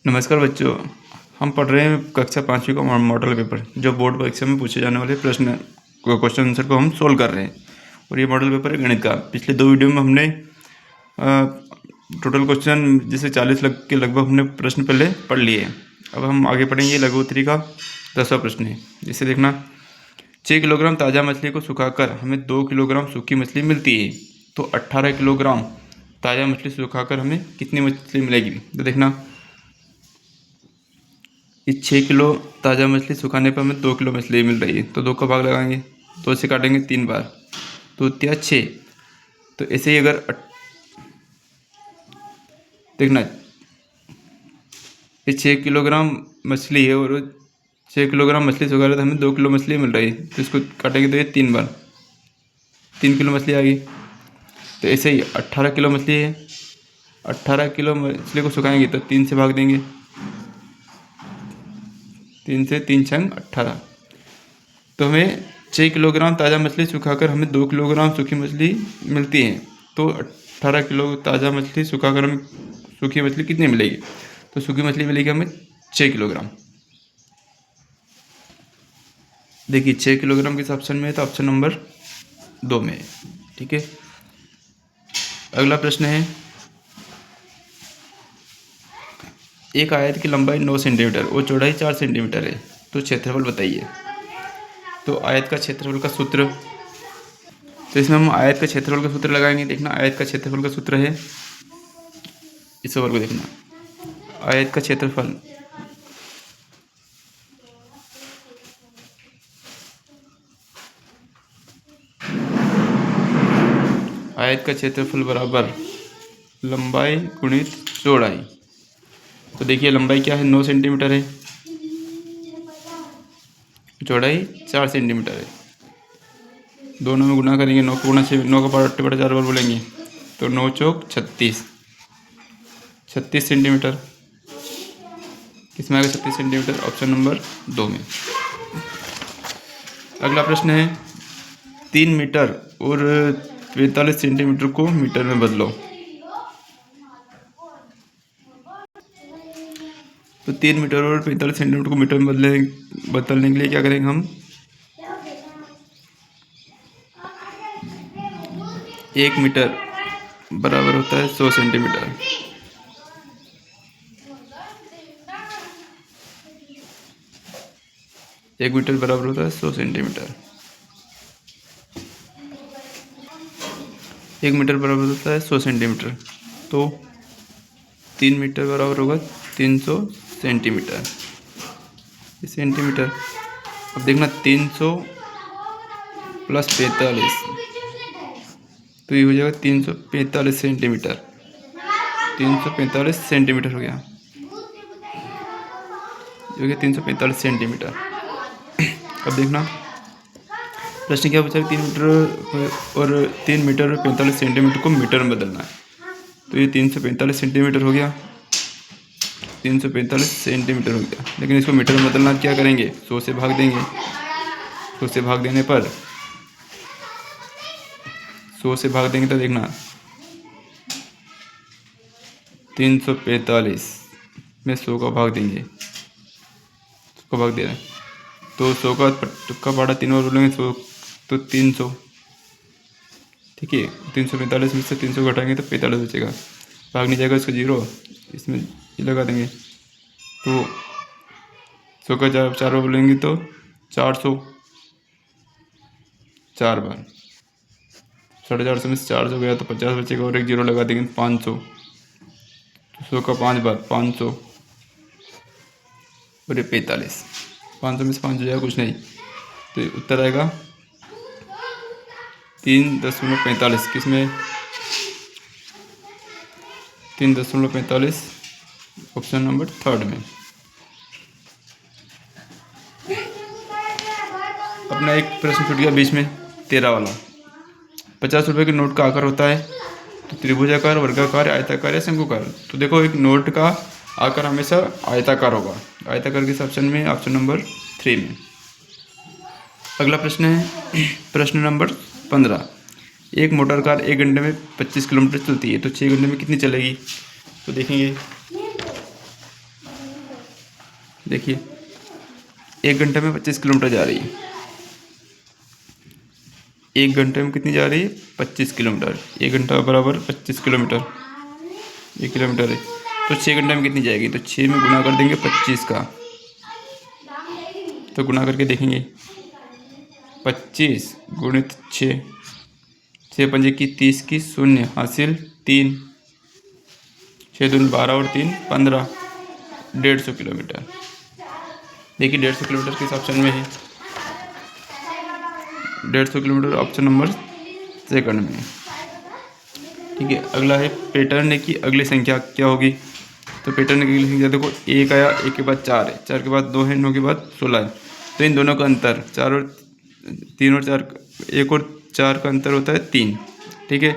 नमस्कार बच्चों, हम पढ़ रहे हैं कक्षा 5वीं का मॉडल पेपर जो बोर्ड परीक्षा में पूछे जाने वाले क्वेश्चन आंसर को हम सोल्व कर रहे हैं। और ये मॉडल पेपर है गणित का। पिछले 2 वीडियो में हमने टोटल क्वेश्चन जैसे 40 के लगभग हमने प्रश्न पहले पढ़ लिए। अब हम आगे पढ़ेंगे लघु उत्तरी का 10वां प्रश्न है। जिसे देखना, 6 किलोग्राम ताज़ा मछली को सुखाकर हमें 2 किलोग्राम सूखी मछली मिलती है, तो 18 किलोग्राम ताज़ा मछली सुखाकर हमें कितनी मछली मिलेगी। तो देखना, इस 6 किलो ताज़ा मछली सुखाने पर हमें 2 किलो मछली मिल रही है, तो 2 का भाग लगाएंगे, 2 से काटेंगे 3 बार, तो क्या 6। तो ऐसे ही अगर देखना, ये 6 किलोग्राम मछली है और 6 किलोग्राम मछली सुखा रहे तो हमें 2 किलो मछली मिल रही है, तो इसको काटेंगे तो ये 3 बार, 3 किलो मछली आ गई। तो ऐसे ही 18 किलो मछली है, 18 किलो मछली को सुखाएंगे तो 3 से भाग देंगे, 3 से 3 छंग 18। तो हमें 6 किलोग्राम ताज़ा मछली सुखाकर हमें 2 किलोग्राम सूखी मछली मिलती है, तो 18 किलो ताज़ा मछली सुखाकर हमें सूखी मछली कितनी मिलेगी। तो सूखी मछली मिलेगी हमें 6 किलोग्राम। देखिए 6 किलोग्राम किस ऑप्शन में है, तो ऑप्शन नंबर 2 में है। ठीक है, अगला प्रश्न है, एक आयत की लंबाई 9 सेंटीमीटर और चौड़ाई 4 सेंटीमीटर है, तो क्षेत्रफल बताइए। तो आयत का क्षेत्रफल का सूत्र, तो इसमें हम आयत का क्षेत्रफल का सूत्र लगाएंगे। देखना, आयत का क्षेत्रफल का सूत्र है, इस ओवर को देखना, आयत का क्षेत्रफल आयत का क्षेत्रफल बराबर लंबाई गुणित चौड़ाई। तो देखिए लंबाई क्या है, 9 सेंटीमीटर है, चौड़ाई 4 सेंटीमीटर है। दोनों में गुना करेंगे, 9 को गुना 6, 9 का पावर 4 बार बोलेंगे, तो 9 चौक 36 सेंटीमीटर। किसमें आएगा 36 सेंटीमीटर, ऑप्शन नंबर 2 में। अगला प्रश्न है, 3 मीटर और 45 सेंटीमीटर को मीटर में बदलो। तो 3 मीटर और 45 सेंटीमीटर को मीटर में बदलने के लिए क्या करेंगे हम, 1 मीटर बराबर होता है 100 सेंटीमीटर। एक मीटर बराबर होता है 100 सेंटीमीटर। 1 मीटर बराबर होता है 100 सेंटीमीटर, तो 3 मीटर बराबर होगा 300 सेंटीमीटर। अब देखना, 300 प्लस 45, तो ये हो जाएगा 345 सेंटीमीटर। 345 सेंटीमीटर हो गया, जो कि 345 सेंटीमीटर। अब देखना प्रश्न क्या पूछा, 3 मीटर और 45 सेंटीमीटर को मीटर में बदलना है। तो ये 345 सेंटीमीटर हो गया, 345 सेंटीमीटर हो गया, लेकिन इसको मीटर में बदलना क्या करेंगे, 100 से भाग देंगे। 100 से भाग देने पर 100 से भाग देंगे तो देखना 345 में 100 का भाग देंगे, 100 का भाग दे रहे हैं, तो 100 का तुक्का पाड़ा 3 बार बोलेंगे, 100 तो 300। ठीक है, 345 में से 300 घटाएंगे तो 45 बचेगा, भाग नहीं जाएगा, इसको 0, इसमें ये लगा देंगे, तो 100 का 4 बार बोलेंगे तो 400, 4 बार 450 में से 400 गया तो 50 बचेगा, और एक 0 लगा देंगे 500, तो 100 का 5 बार 500 और ये 45, 500 में से 5 हो जाएगा कुछ नहीं, तो उत्तर आएगा 3.45। किसमें 3.45, ऑप्शन नंबर 3 में। अपना एक प्रश्न छूट गया बीच में, 13 वाला। 50 रुपये के नोट का आकार होता है तो त्रिभुजाकार, वर्गाकार, आयताकार या शंकुकार। तो देखो, एक नोट का आकार हमेशा आयताकार होगा। आयताकार किस ऑप्शन में, ऑप्शन नंबर 3 में। अगला प्रश्न है प्रश्न नंबर 15, एक मोटर कार 1 घंटे में 25 किलोमीटर चलती है, तो 6 घंटे में कितनी चलेगी। तो देखेंगे, देखिए 1 घंटे में 25 किलोमीटर जा रही है। 1 घंटे में कितनी जा रही है? 25 किलोमीटर। 1 घंटा बराबर 25 किलोमीटर, 1 किलोमीटर है। तो 6 घंटे में कितनी जाएगी? तो 6 में गुना कर देंगे 25 का, तो गुना करके देखेंगे 25 गुणित 6, 6 पंजे की 30 की 0 हासिल 3, 6 दूनी 12 और 3 15, 150 किलोमीटर। देखिए 150 किलोमीटर किस ऑप्शन में है? 150 किलोमीटर ऑप्शन नंबर सेकंड में है। ठीक है, अगला है पैटर्न की अगली संख्या क्या होगी? तो पैटर्न की अगली संख्या देखो, 1 आया, 1 के बाद 4 है, 4 के बाद 2 है, 9 के बाद 16 है। तो इन दोनों का अंतर 4 और 3 और 4, 1 और 4 का अंतर होता है 3। ठीक है,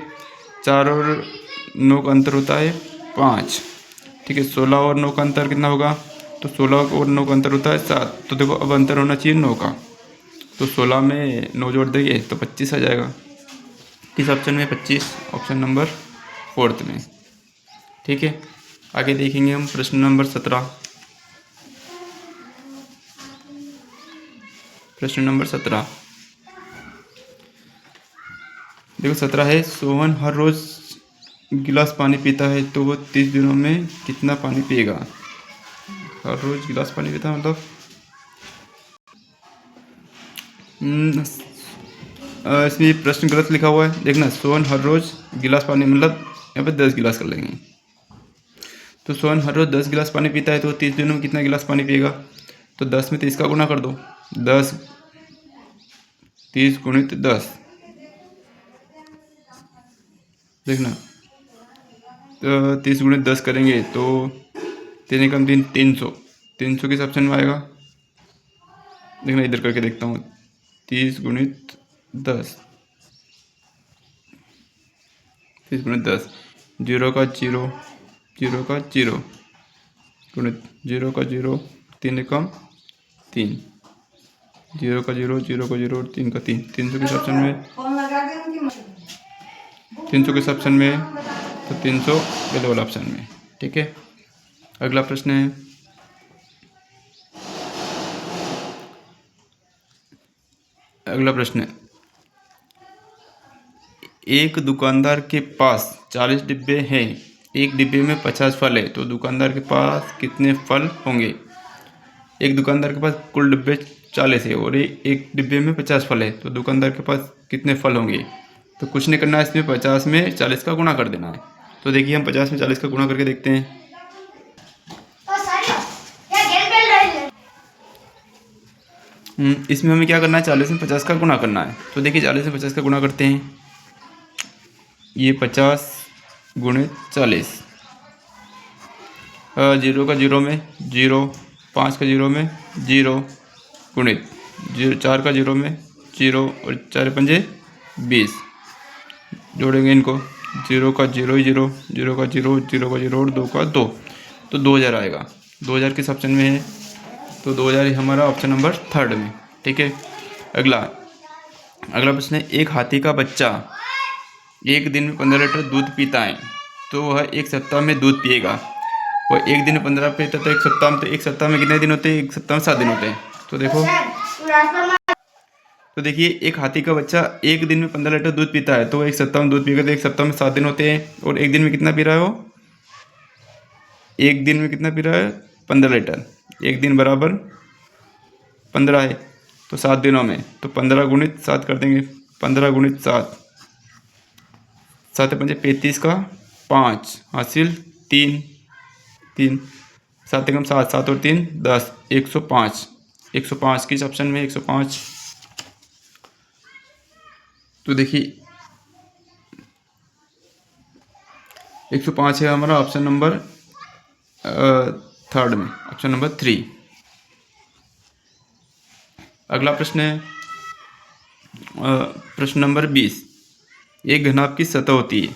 4 और 9 का अंतर होता है 5। ठीक है, 16 और 9 का अंतर कितना होगा? तो 16 और 9 का अंतर होता है 7। तो देखो अब अंतर होना चाहिए 9 का, तो 16 में 9 जोड़ देंगे तो 25 आ जाएगा। किस ऑप्शन में? 25, ऑप्शन नंबर 4 में। ठीक है, आगे देखेंगे हम प्रश्न नंबर 17। प्रश्न नंबर 17 देखो 17 है, सोहन हर रोज गिलास पानी पीता है, तो वो 30 दिनों में कितना पानी पिएगा? हर रोज गिलास पानी पीता है मतलब इसमें प्रश्न गलत लिखा हुआ है। देखना, सोहन हर रोज गिलास पानी, मतलब यहाँ पे 10 गिलास कर लेंगे। तो सोहन हर रोज 10 गिलास पानी पीता है, तो 30 दिनों में कितना गिलास पानी पिएगा? तो 10 में 30 का गुना कर दो, 10 30 गुणित 10। देखना, तो 30 गुणित 10 करेंगे तो 3 कम 3, 300। 300 किस ऑप्शन में आएगा? देखना इधर करके देखता हूँ, 30 गुणित 10, 30 गुणित 10, 0 का 0, 0 का 0 गुणित 0 का 0, 3 कम 3, 0 का 0, 0 का 0 और 3 का 3। 300 किस ऑप्शन में? 300 किस ऑप्शन में? तो 300 ये वाला ऑप्शन में। ठीक है, अगला प्रश्न है, अगला प्रश्न है, एक दुकानदार के पास 40 डिब्बे हैं, एक डिब्बे में 50 फल है, तो दुकानदार के पास कितने फल होंगे? एक दुकानदार के पास कुल डिब्बे 40 है और एक डिब्बे में 50 फल है, तो दुकानदार के पास कितने फल होंगे? तो कुछ नहीं करना है, इसमें 50 में 40 का गुणा कर देना है। तो देखिए हम 50 में 40 का गुणा करके देखते हैं। इसमें हमें क्या करना है? 40 में 50 का गुणा करना है। तो देखिए 40 में 50 का गुणा करते हैं, ये 50 गुणित 40, 0 का 0 में 0, 5 का 0 में 0 गुणित 4 का 0 में 0 और 4 पंजे 20, जोड़ेंगे इनको, 0 का 0 ही 0, 0 का 0, 0 का 0 और 2 का 2, तो 2000 आएगा। 2000 किस ऑप्शन में है? तो 2000 हमारा ऑप्शन नंबर 3 में। ठीक है, अगला प्रश्न है, एक हाथी का बच्चा एक दिन में 15 लीटर दूध पीता है, तो वह एक सप्ताह में दूध पिएगा। वह एक दिन में 15 पीता तो एक सप्ताह में, तो एक सप्ताह में कितने दिन होते हैं? एक सप्ताह में 7 दिन होते हैं। तो देखो, तो देखिए एक हाथी का बच्चा एक दिन में 15 लीटर दूध पीता है, तो एक सप्ताह में दूध पिएगा, तो एक सप्ताह में 7 दिन होते हैं। और एक दिन में कितना पी रहा है वो? एक दिन में कितना पी रहा है? 15 लीटर। एक दिन बराबर 15 है, तो 7 दिनों में, तो 15 गुणित 7 कर देंगे, 15 गुणित 7, 7 पंजे 35 का 5 हासिल 3, 3, 7 कम 7, 7 और 3 10, 105। 105 किस ऑप्शन में? 105। तो देखिए 105 है हमारा ऑप्शन नंबर 3 में, ऑप्शन नंबर 3। अगला प्रश्न है प्रश्न नंबर 20। एक घनाभ की सतह होती है,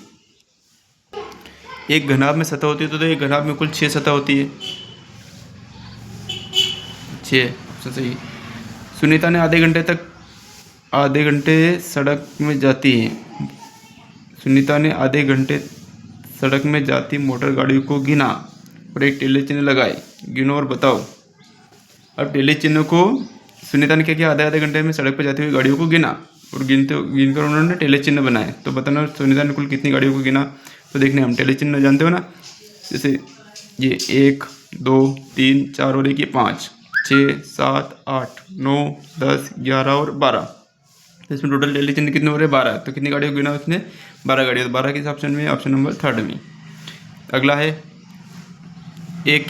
एक घनाभ में सतह होती है, तो एक घनाभ में कुल 6 सतह होती है, 6, ऑप्शन सही। सुनीता ने आधे घंटे सड़क में जाती है, सुनीता ने आधे घंटे सड़क में जाती मोटर गाड़ियों को गिना और एक टेढ़े चिन्ह लगाए, गिनो और बताओ। अब टेली चिन्ह को सुनीता ने क्या किया, आधे आधे घंटे में सड़क पर जाती हुई गाड़ियों को गिना और गिनकर उन्होंने टेली चिन्ह बनाए। तो बताना सुनीता ने कुल कितनी गाड़ियों को गिना। तो देखने हम टेली चिन्ह जानते हो ना, जैसे ये 1 2 3 4 और एक ये 5 6 7 8 9 10 11 और 12। तो इसमें टोटल टेली चिन्ह कितने हो रहे हैं, 12। तो कितनी गाड़ियों को गिना उसने, 12 गाड़ियाँ। तो 12 किस ऑप्शन में, ऑप्शन नंबर 3 में। अगला है एक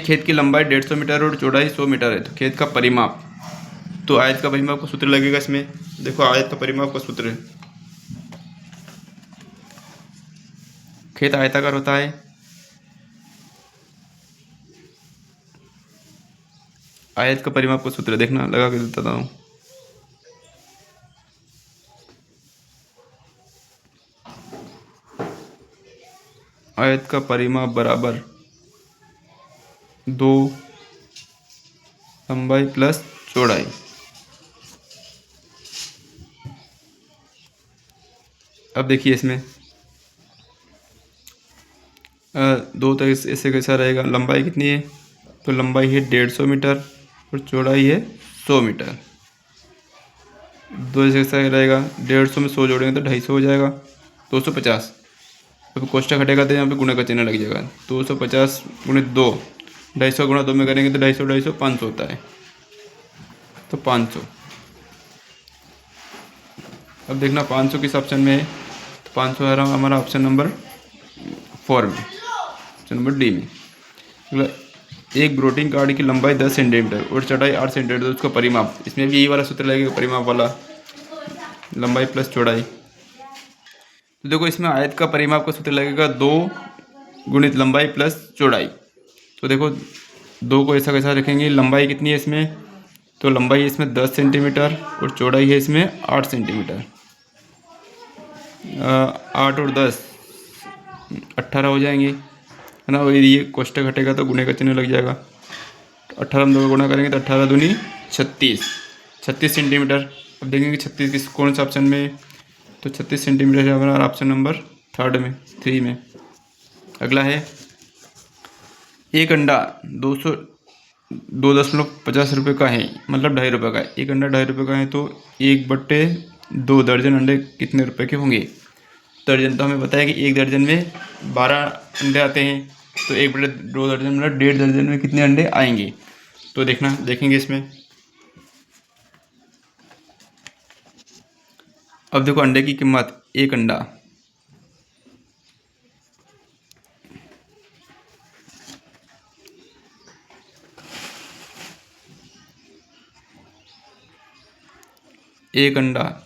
खेत की लंबाई 150 मीटर और चौड़ाई 100 मीटर है। तो खेत का परिमाप, तो आयत का परिमाप का सूत्र लगेगा इसमें। देखो आयत का परिमाप का सूत्र है, खेत आयताकार होता है, आयत का परिमाप का सूत्र देखना लगा के देता हूँ। आयत का परिमाप बराबर 2 लंबाई प्लस चौड़ाई। अब देखिए इसमें 2 तो ऐसे कैसा रहेगा, लंबाई कितनी है, तो लंबाई है 150 मीटर और चौड़ाई है 100 मीटर। 2 ऐसा रहेगा, 150 में 100 जोड़ेंगे तो 250 हो जाएगा, 250। अब कोष्ठक हटेगा तो यहाँ पे गुणे का चिन्ह लग जाएगा, 250 गुणित 2, 250 गुणा 2 में करेंगे तो 250 250 500 होता है, तो 500। अब देखना 500 किस ऑप्शन में है, तो 500 है हमारा ऑप्शन नंबर 4 में, ऑप्शन नंबर डी में। एक ग्रोटिंग कार्ड की लंबाई 10 सेंटीमीटर और चौड़ाई 8 सेंटीमीटर, तो उसका परिमाप, इसमें भी यही वाला सूत्र लगेगा, परिमाप वाला, लंबाई प्लस चौड़ाई। तो देखो इसमें आयत का परिमाप का सूत्र लगेगा 2 गुणित लंबाई प्लस चौड़ाई। तो देखो 2 को ऐसा कैसा रखेंगे, लंबाई कितनी है इसमें, तो लंबाई है इसमें 10 सेंटीमीटर और चौड़ाई है इसमें 8 सेंटीमीटर। 8 और 10 18 हो जाएंगे, है ना। और ये कोष्ठक हटेगा तो गुणे का चिन्ह लग जाएगा, 18 में 2 गुणा करेंगे तो 18 दूनी 36 सेंटीमीटर। अब देखेंगे 36 किस कौन सा ऑप्शन में, तो 36 सेंटीमीटर है हमारा ऑप्शन नंबर 3 में। अगला है एक अंडा 2.50 रुपये का है, मतलब 2.5 रुपये का है। एक अंडा 2.5 रुपये का है, तो 1/2 दर्जन अंडे कितने रुपए के होंगे। दर्जन तो हमें पता है कि एक दर्जन में 12 अंडे आते हैं, तो 1/2 दर्जन मतलब 1.5 दर्जन में कितने अंडे आएंगे। तो देखेंगे इसमें। अब देखो अंडे की कीमत, एक अंडा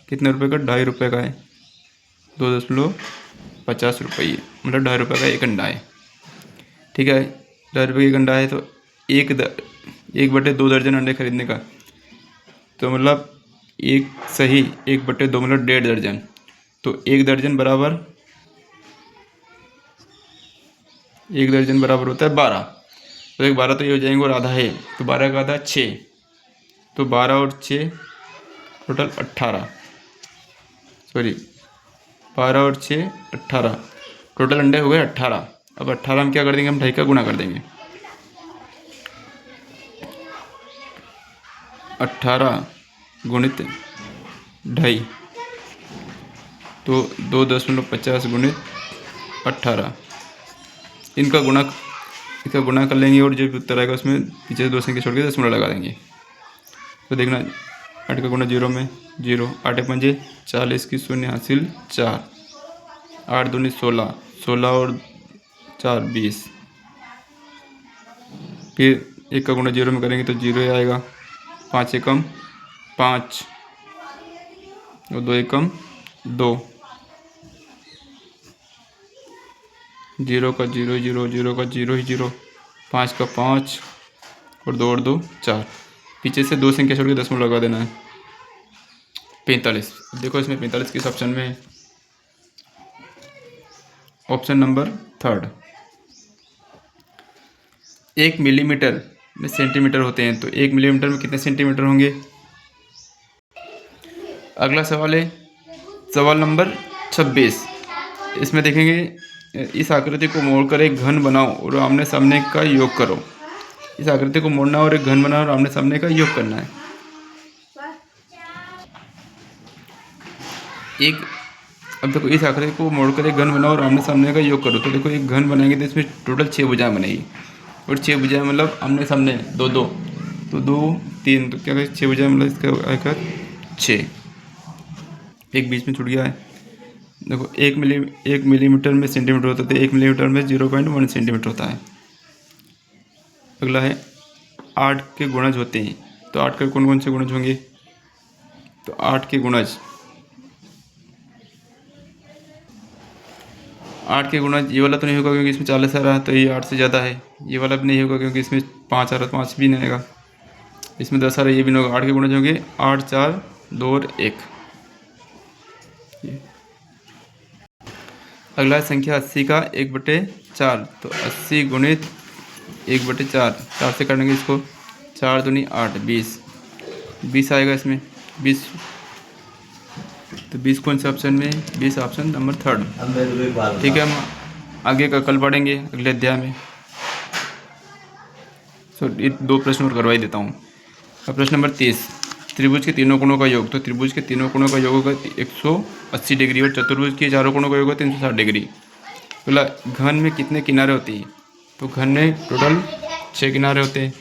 कितने रुपए का, 2.5 रुपये का है, 2.50 रुपये, मतलब 2.5 रुपये का एक अंडा है। ठीक है, 2.5 रुपये का एक अंडा है, तो 1/2 दर्जन अंडे खरीदने का, तो मतलब 1/2 मतलब 1.5 दर्जन। तो 1 दर्जन बराबर होता है 12। तो 12 तो ये हो जाएंगे और आधा है, तो 12 का आधा 6, तो 12 और 6 टोटल 18, 12 और 6 18, टोटल अंडे हो गए 18। अब 18 हम क्या कर देंगे, हम 2.5 का गुणा कर देंगे, 18 गुणित 2.5, तो 2.50 गुणित 18, इनका गुणा कर लेंगे और जो भी उत्तर आएगा उसमें पीछे 2 संख्या छोड़ के 10 लगा देंगे। तो देखना 8 का गुणा 0 में 0, 8 पंजे 40 की शून्य हासिल 4, 8 दूनी 16, 16 और 4 20, फिर 1 का गुणा 0 में करेंगे तो 0 ही आएगा, 5 एकम 5 और 2 एकम 2, 0 का 0 0, 0 का 0 ही 0, 5 का 5 और 2 और 2 4, पीछे से 2 संख्या छोड़ के 10 लगा देना है, 45। देखो इसमें 45 किस ऑप्शन में है, ऑप्शन नंबर 3। 1 मिलीमीटर में सेंटीमीटर होते हैं, तो 1 मिलीमीटर में कितने सेंटीमीटर होंगे। अगला सवाल है सवाल नंबर 26। इसमें देखेंगे इस आकृति को मोड़कर एक घन बनाओ और आमने सामने का योग करो। इस आकृति को मोड़ना और एक घन बनाओ और आमने सामने का योग करना है। अब देखो, इस आकृति को मोड़कर एक घन बनाओ और आमने सामने का योग करो। तो देखो, एक घन बनाएंगे तो इसमें टोटल 6 भुजाएं बनेगी, और 6 भुजाएं मतलब आमने सामने 2 2, तो 2 3, तो क्या करें 6 भुजाएं मतलब इसका आएगा 6। एक बीच में छूट गया है। देखो, 1 मिलीमीटर में सेंटीमीटर होता है, 1 मिलीमीटर में 0.1 सेंटीमीटर होता है। अगला है 8 के गुणज होते हैं। तो 8 के कौन कौन से गुणज होंगे? तो 8 के गुणज, 8 के गुणज ये वाला तो नहीं होगा क्योंकि इसमें 40 आ रहा है, तो ये 8 से ज़्यादा है। ये वाला भी नहीं होगा क्योंकि इसमें 5 आ रहा है, 5 भी नहीं आएगा। इसमें 10 आ रहा है, ये भी नहीं होगा। 8 के गुणज होंगे 8 4 2 और 1। अगला है संख्या 80 का 1/4। तो 80 गुणित 1/4, 4 से काटेंगे इसको, 4 दूनी 8, 20 आएगा इसमें, 20। तो 20 कौन से ऑप्शन में? 20 ऑप्शन नंबर 3। ठीक है, हम आगे का कल पढ़ेंगे अगले अध्याय में। ये 2 प्रश्न और करवा ही देता हूँ। अब प्रश्न नंबर 30, त्रिभुज के तीनों कोणों का योग। तो त्रिभुज के तीनों कोणों का योग होगा 180 डिग्री, और चतुर्भुज के चारों कोणों का योग होगा 360 डिग्री। बोला घन में कितने किनारे होते हैं? तो घन में टोटल 6 किनारे होते हैं।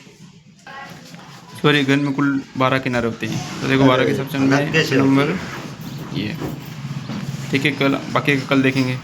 सॉरी, घन में कुल 12 किनारे होते हैं। तो देखो 12 के ऑप्शन में नंबर ये। ठीक है, कल बाकी कल देखेंगे।